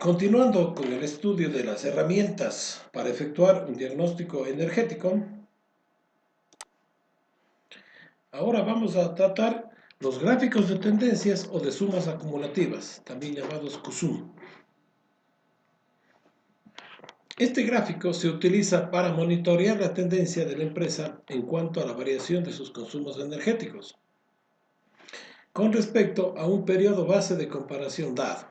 Continuando con el estudio de las herramientas para efectuar un diagnóstico energético, ahora vamos a tratar los gráficos de tendencias o de sumas acumulativas, también llamados CUSUM. Este gráfico se utiliza para monitorear la tendencia de la empresa en cuanto a la variación de sus consumos energéticos, con respecto a un periodo base de comparación dado.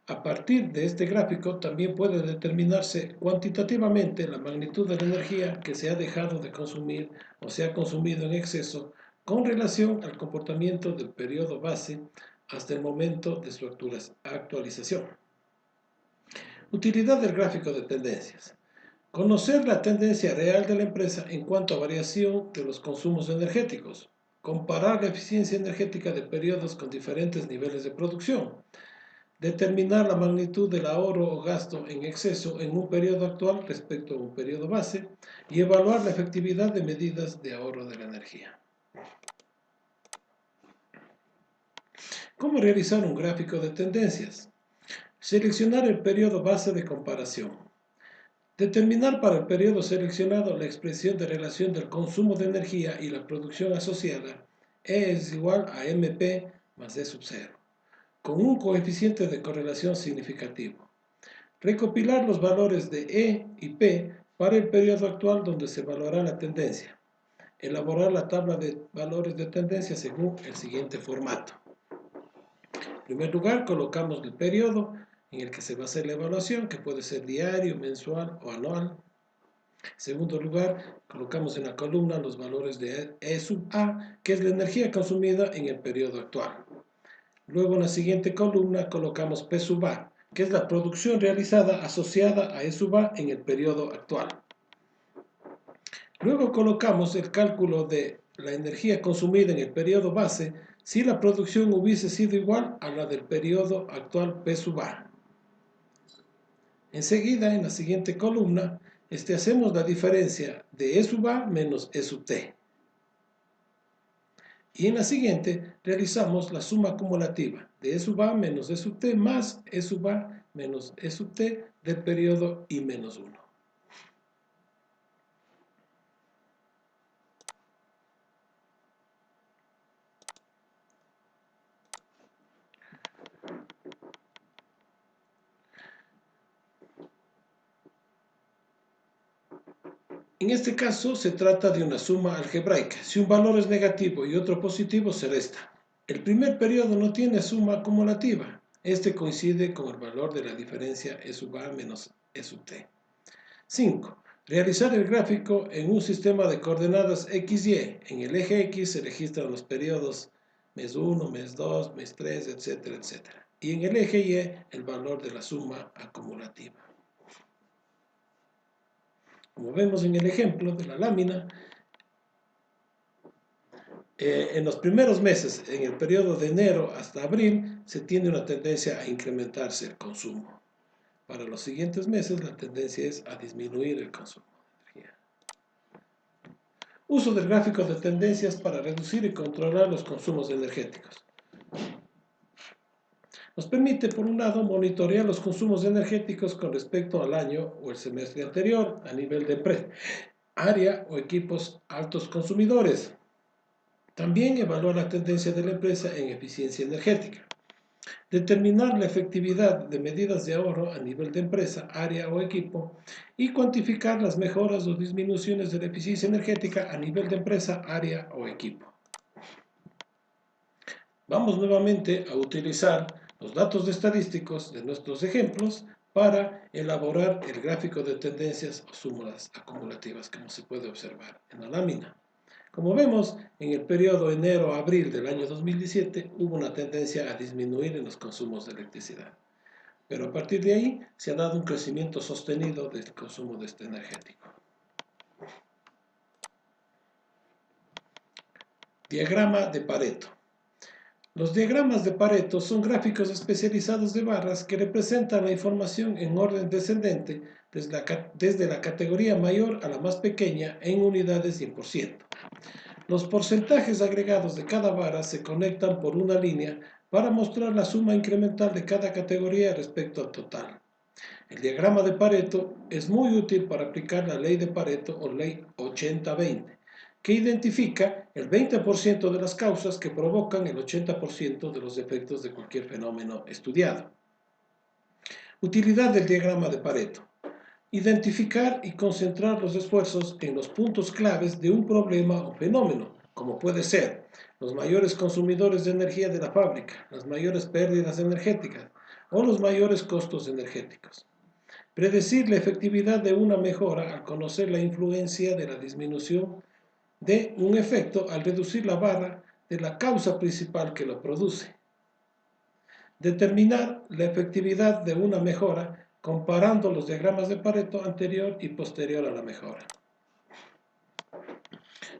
A partir de este gráfico también puede determinarse cuantitativamente la magnitud de la energía que se ha dejado de consumir o se ha consumido en exceso con relación al comportamiento del periodo base hasta el momento de su actualización. Utilidad del gráfico de tendencias. Conocer la tendencia real de la empresa en cuanto a variación de los consumos energéticos. Comparar la eficiencia energética de periodos con diferentes niveles de producción. Determinar la magnitud del ahorro o gasto en exceso en un periodo actual respecto a un periodo base y evaluar la efectividad de medidas de ahorro de la energía. ¿Cómo realizar un gráfico de tendencias? Seleccionar el periodo base de comparación. Determinar para el periodo seleccionado la expresión de relación del consumo de energía y la producción asociada. E es igual a MP más E sub 0, con un coeficiente de correlación significativo. Recopilar los valores de E y P para el periodo actual donde se evaluará la tendencia. Elaborar la tabla de valores de tendencia según el siguiente formato. En primer lugar, colocamos el periodo en el que se va a hacer la evaluación, que puede ser diario, mensual o anual. En segundo lugar, colocamos en la columna los valores de E sub A, que es la energía consumida en el periodo actual. Luego en la siguiente columna colocamos P sub A, que es la producción realizada asociada a E sub A en el periodo actual. Luego colocamos el cálculo de la energía consumida en el periodo base si la producción hubiese sido igual a la del periodo actual P sub A. Enseguida, en la siguiente columna, hacemos la diferencia de E sub A menos E sub T. Y en la siguiente realizamos la suma acumulativa de E sub A menos E sub T más E sub A menos E sub T del periodo I menos 1. En este caso se trata de una suma algebraica. Si un valor es negativo y otro positivo, se resta. El primer periodo no tiene suma acumulativa. Este coincide con el valor de la diferencia E sub A menos E sub T. 5. Realizar el gráfico en un sistema de coordenadas XY. En el eje X se registran los periodos mes 1, mes 2, mes 3, etcétera, etcétera. Y en el eje Y el valor de la suma acumulativa. Como vemos en el ejemplo de la lámina, en los primeros meses, en el periodo de enero hasta abril, se tiene una tendencia a incrementarse el consumo. Para los siguientes meses, la tendencia es a disminuir el consumo de energía. Uso del gráfico de tendencias para reducir y controlar los consumos energéticos. Nos permite, por un lado, monitorear los consumos energéticos con respecto al año o el semestre anterior a nivel de empresa, área o equipos altos consumidores. También evaluar la tendencia de la empresa en eficiencia energética. Determinar la efectividad de medidas de ahorro a nivel de empresa, área o equipo y cuantificar las mejoras o disminuciones de la eficiencia energética a nivel de empresa, área o equipo. Vamos nuevamente a utilizar los datos estadísticos de nuestros ejemplos para elaborar el gráfico de tendencias o sumas acumulativas, como se puede observar en la lámina. Como vemos, en el periodo enero-abril del año 2017 hubo una tendencia a disminuir en los consumos de electricidad. Pero a partir de ahí se ha dado un crecimiento sostenido del consumo de este energético. Diagrama de Pareto. Los diagramas de Pareto son gráficos especializados de barras que representan la información en orden descendente desde la categoría mayor a la más pequeña en unidades y en por ciento. Los porcentajes agregados de cada vara se conectan por una línea para mostrar la suma incremental de cada categoría respecto al total. El diagrama de Pareto es muy útil para aplicar la ley de Pareto o ley 80-20, que identifica el 20% de las causas que provocan el 80% de los efectos de cualquier fenómeno estudiado. Utilidad del diagrama de Pareto. Identificar y concentrar los esfuerzos en los puntos claves de un problema o fenómeno, como puede ser los mayores consumidores de energía de la fábrica, las mayores pérdidas energéticas o los mayores costos energéticos. Predecir la efectividad de una mejora al conocer la influencia de la disminución de un efecto al reducir la barra de la causa principal que lo produce. Determinar la efectividad de una mejora comparando los diagramas de Pareto anterior y posterior a la mejora.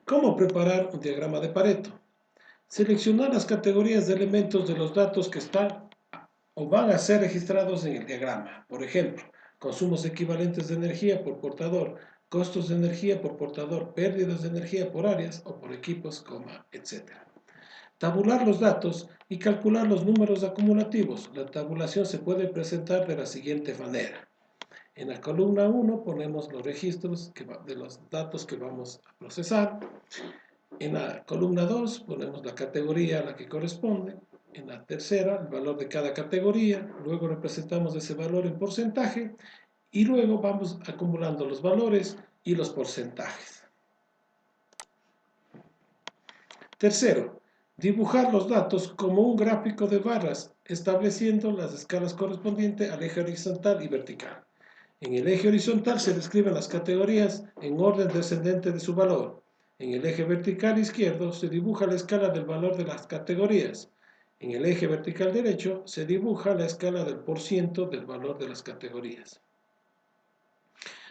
¿Cómo preparar un diagrama de Pareto? Seleccionar las categorías de elementos de los datos que están o van a ser registrados en el diagrama. Por ejemplo, consumos equivalentes de energía por portador, costos de energía por portador, pérdidas de energía por áreas o por equipos, etc. Tabular los datos y calcular los números acumulativos. La tabulación se puede presentar de la siguiente manera. En la columna 1 ponemos los registros de los datos que vamos a procesar. En la columna 2 ponemos la categoría a la que corresponde. En la tercera, el valor de cada categoría. Luego representamos ese valor en porcentaje. Y luego vamos acumulando los valores y los porcentajes. Tercero, dibujar los datos como un gráfico de barras, estableciendo las escalas correspondientes al eje horizontal y vertical. En el eje horizontal se describen las categorías en orden descendente de su valor. En el eje vertical izquierdo se dibuja la escala del valor de las categorías. En el eje vertical derecho se dibuja la escala del porciento del valor de las categorías.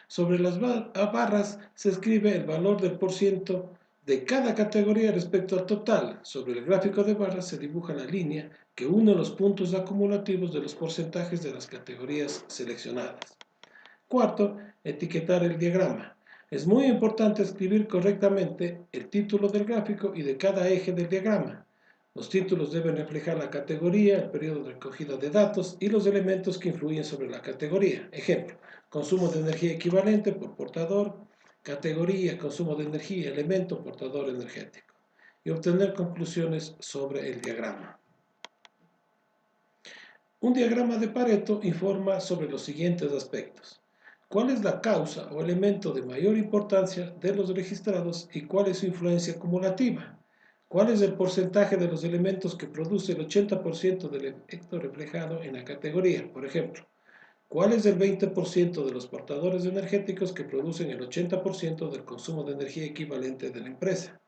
Sobre las barras se escribe el valor del porciento de cada categoría respecto al total. Sobre el gráfico de barras se dibuja la línea que une los puntos acumulativos de los porcentajes de las categorías seleccionadas. Cuarto, etiquetar el diagrama. Es muy importante escribir correctamente el título del gráfico y de cada eje del diagrama. Los títulos deben reflejar la categoría, el periodo de recogida de datos y los elementos que influyen sobre la categoría. Ejemplo, consumo de energía equivalente por portador, categoría, consumo de energía, elemento, portador energético. Y obtener conclusiones sobre el diagrama. Un diagrama de Pareto informa sobre los siguientes aspectos. ¿Cuál es la causa o elemento de mayor importancia de los registrados y cuál es su influencia acumulativa? ¿Cuál es el porcentaje de los elementos que produce el 80% del efecto reflejado en la categoría? Por ejemplo, ¿cuál es el 20% de los portadores energéticos que producen el 80% del consumo de energía equivalente de la empresa?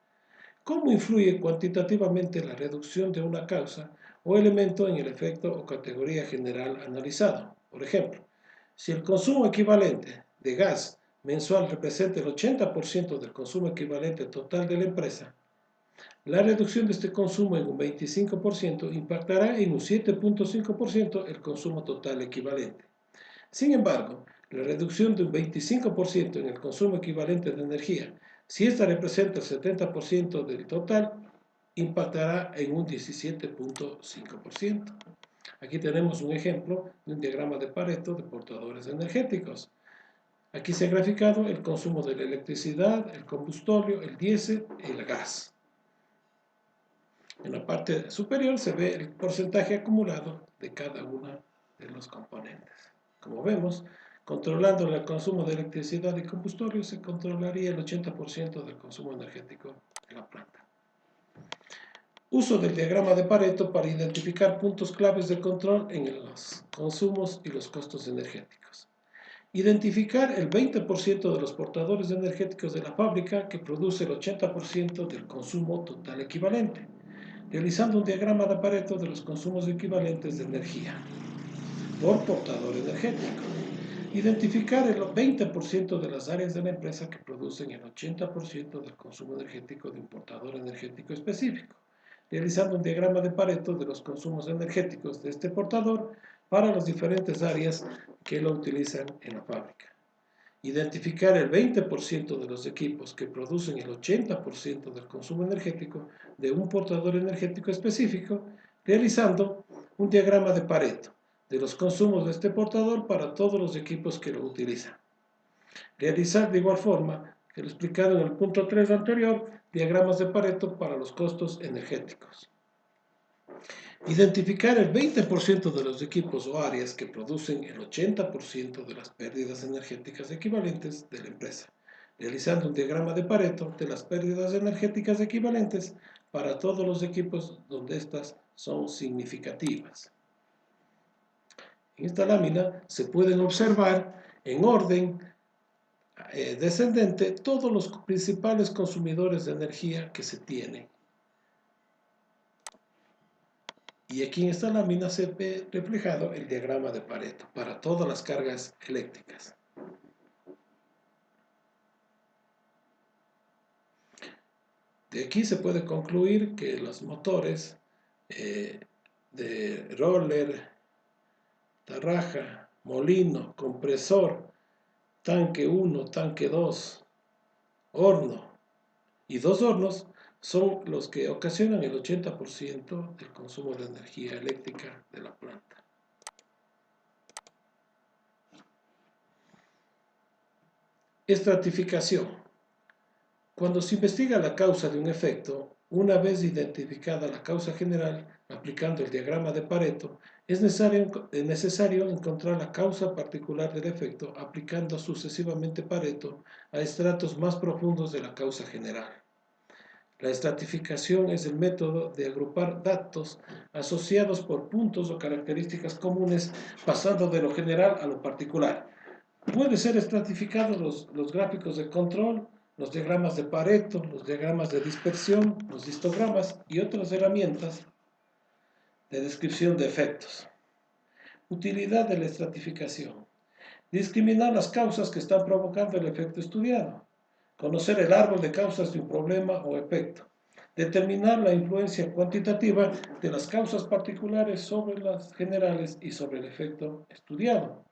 ¿Cómo influye cuantitativamente la reducción de una causa o elemento en el efecto o categoría general analizado? Por ejemplo, si el consumo equivalente de gas mensual representa el 80% del consumo equivalente total de la empresa, la reducción de este consumo en un 25% impactará en un 7.5% el consumo total equivalente. Sin embargo, la reducción de un 25% en el consumo equivalente de energía, si esta representa el 70% del total, impactará en un 17.5%. Aquí tenemos un ejemplo de un diagrama de Pareto de portadores energéticos. Aquí se ha graficado el consumo de la electricidad, el combustible, el diésel y el gas. En la parte superior se ve el porcentaje acumulado de cada uno de los componentes. Como vemos, controlando el consumo de electricidad y combustible se controlaría el 80% del consumo energético de la planta. Uso del diagrama de Pareto para identificar puntos claves de control en los consumos y los costos energéticos. Identificar el 20% de los portadores energéticos de la fábrica que produce el 80% del consumo total equivalente, realizando un diagrama de Pareto de los consumos equivalentes de energía por portador energético. Identificar el 20% de las áreas de la empresa que producen el 80% del consumo energético de un portador energético específico, realizando un diagrama de Pareto de los consumos energéticos de este portador para las diferentes áreas que lo utilizan en la fábrica. Identificar el 20% de los equipos que producen el 80% del consumo energético de un portador energético específico, realizando un diagrama de Pareto de los consumos de este portador para todos los equipos que lo utilizan. Realizar de igual forma que lo explicado en el punto 3 anterior, diagramas de Pareto para los costos energéticos. Identificar el 20% de los equipos o áreas que producen el 80% de las pérdidas energéticas equivalentes de la empresa, realizando un diagrama de Pareto de las pérdidas energéticas equivalentes para todos los equipos donde estas son significativas. En esta lámina se pueden observar en orden descendente todos los principales consumidores de energía que se tienen. Y aquí en esta lámina se ve reflejado el diagrama de Pareto para todas las cargas eléctricas. De aquí se puede concluir que los motores de roller, tarraja, molino, compresor, tanque 1, tanque 2, horno y dos hornos son los que ocasionan el 80% del consumo de energía eléctrica de la planta. Estratificación. Cuando se investiga la causa de un efecto, una vez identificada la causa general, aplicando el diagrama de Pareto, es necesario encontrar la causa particular del efecto aplicando sucesivamente Pareto a estratos más profundos de la causa general. La estratificación es el método de agrupar datos asociados por puntos o características comunes pasando de lo general a lo particular. Puede ser estratificados los gráficos de control, los diagramas de Pareto, los diagramas de dispersión, los histogramas y otras herramientas de descripción de efectos. Utilidad de la estratificación. Discriminar las causas que están provocando el efecto estudiado. Conocer el árbol de causas de un problema o efecto. Determinar la influencia cuantitativa de las causas particulares sobre las generales y sobre el efecto estudiado.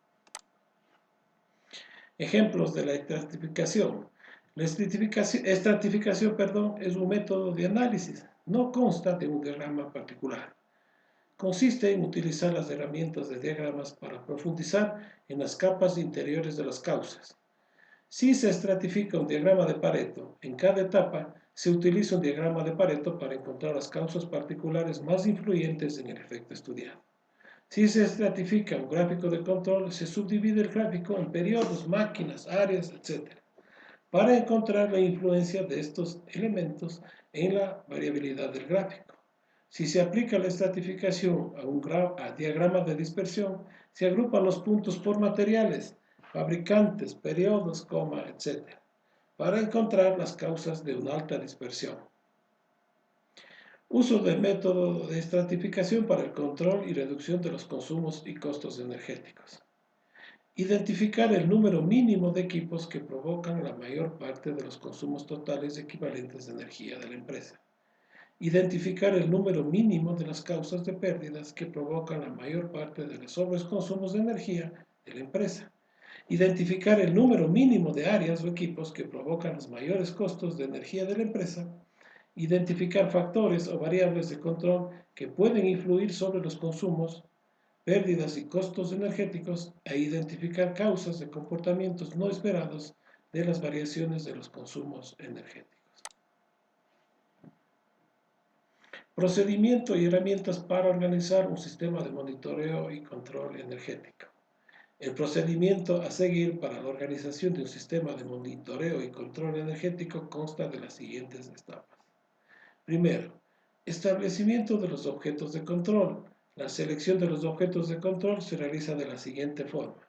Ejemplos de la estratificación. La estratificación es un método de análisis, no consta de un diagrama particular. Consiste en utilizar las herramientas de diagramas para profundizar en las capas interiores de las causas. Si se estratifica un diagrama de Pareto, en cada etapa se utiliza un diagrama de Pareto para encontrar las causas particulares más influyentes en el efecto estudiado. Si se estratifica un gráfico de control, se subdivide el gráfico en periodos, máquinas, áreas, etc., para encontrar la influencia de estos elementos en la variabilidad del gráfico. Si se aplica la estratificación a diagrama de dispersión, se agrupan los puntos por materiales, fabricantes, periodos, etc., para encontrar las causas de una alta dispersión. Uso del método de estratificación para el control y reducción de los consumos y costos energéticos. Identificar el número mínimo de equipos que provocan la mayor parte de los consumos totales equivalentes de energía de la empresa. Identificar el número mínimo de las causas de pérdidas que provocan la mayor parte de los sobreconsumos de energía de la empresa. Identificar el número mínimo de áreas o equipos que provocan los mayores costos de energía de la empresa. Identificar factores o variables de control que pueden influir sobre los consumos, pérdidas y costos energéticos e identificar causas de comportamientos no esperados de las variaciones de los consumos energéticos. Procedimiento y herramientas para organizar un sistema de monitoreo y control energético. El procedimiento a seguir para la organización de un sistema de monitoreo y control energético consta de las siguientes etapas. Primero, establecimiento de los objetos de control. La selección de los objetos de control se realiza de la siguiente forma.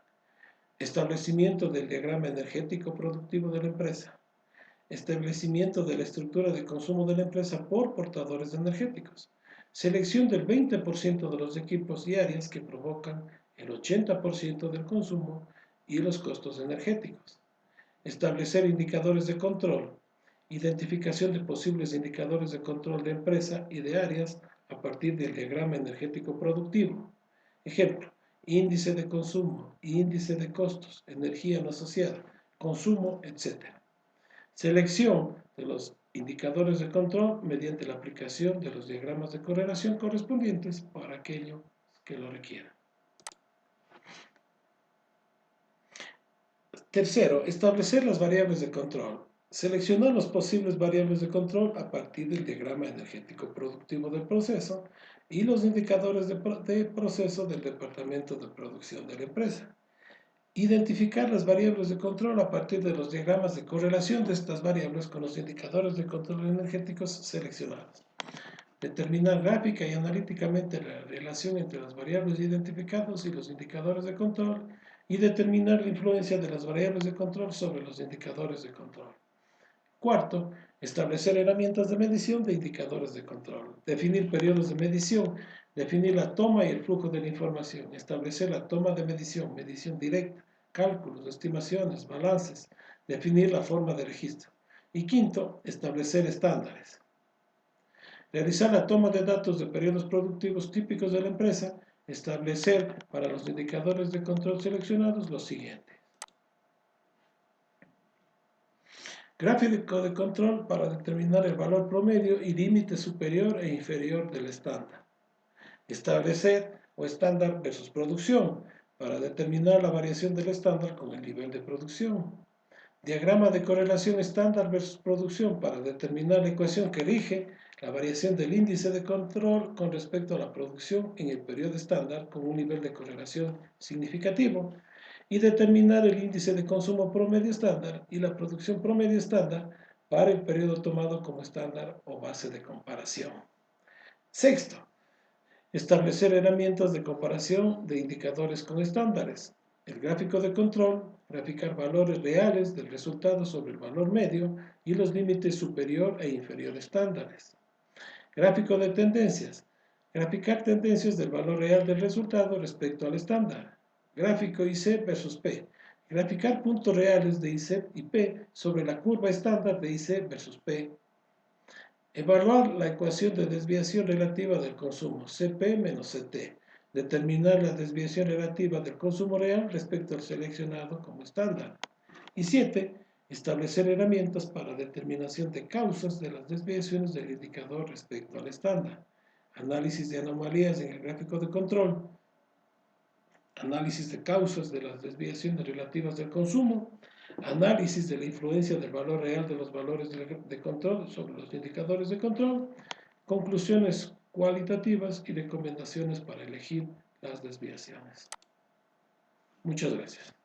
Establecimiento del diagrama energético productivo de la empresa. Establecimiento de la estructura de consumo de la empresa por portadores energéticos. Selección del 20% de los equipos y áreas que provocan el 80% del consumo y los costos energéticos. Establecer indicadores de control. Identificación de posibles indicadores de control de empresa y de áreas a partir del diagrama energético productivo. Ejemplo, índice de consumo, índice de costos, energía no asociada, consumo, etc. Selección de los indicadores de control mediante la aplicación de los diagramas de correlación correspondientes para aquellos que lo requieran. Tercero, establecer las variables de control. Seleccionar las posibles variables de control a partir del diagrama energético productivo del proceso y los indicadores de proceso del departamento de producción de la empresa. Identificar las variables de control a partir de los diagramas de correlación de estas variables con los indicadores de control energéticos seleccionados. Determinar gráfica y analíticamente la relación entre las variables identificadas y los indicadores de control y determinar la influencia de las variables de control sobre los indicadores de control. Cuarto, establecer herramientas de medición de indicadores de control. Definir periodos de medición, definir la toma y el flujo de la información, establecer la toma de medición, medición directa, cálculos, estimaciones, balances, definir la forma de registro. Y quinto, establecer estándares. Realizar la toma de datos de periodos productivos típicos de la empresa, establecer para los indicadores de control seleccionados lo siguiente. Gráfico de control para determinar el valor promedio y límite superior e inferior del estándar. Establecer o estándar versus producción para determinar la variación del estándar con el nivel de producción. Diagrama de correlación estándar versus producción para determinar la ecuación que rige la variación del índice de control con respecto a la producción en el periodo estándar con un nivel de correlación significativo y determinar el índice de consumo promedio estándar y la producción promedio estándar para el periodo tomado como estándar o base de comparación. Sexto, establecer herramientas de comparación de indicadores con estándares. El gráfico de control, graficar valores reales del resultado sobre el valor medio y los límites superior e inferior estándares. Gráfico de tendencias, graficar tendencias del valor real del resultado respecto al estándar. Gráfico IC versus P, graficar puntos reales de IC y P sobre la curva estándar de IC versus P. Evaluar la ecuación de desviación relativa del consumo, CP menos CT. Determinar la desviación relativa del consumo real respecto al seleccionado como estándar. Y 7. Establecer herramientas para determinación de causas de las desviaciones del indicador respecto al estándar. Análisis de anomalías en el gráfico de control. Análisis de causas de las desviaciones relativas del consumo. Análisis de la influencia del valor real de los valores de control sobre los indicadores de control. Conclusiones cualitativas y recomendaciones para elegir las desviaciones. Muchas gracias.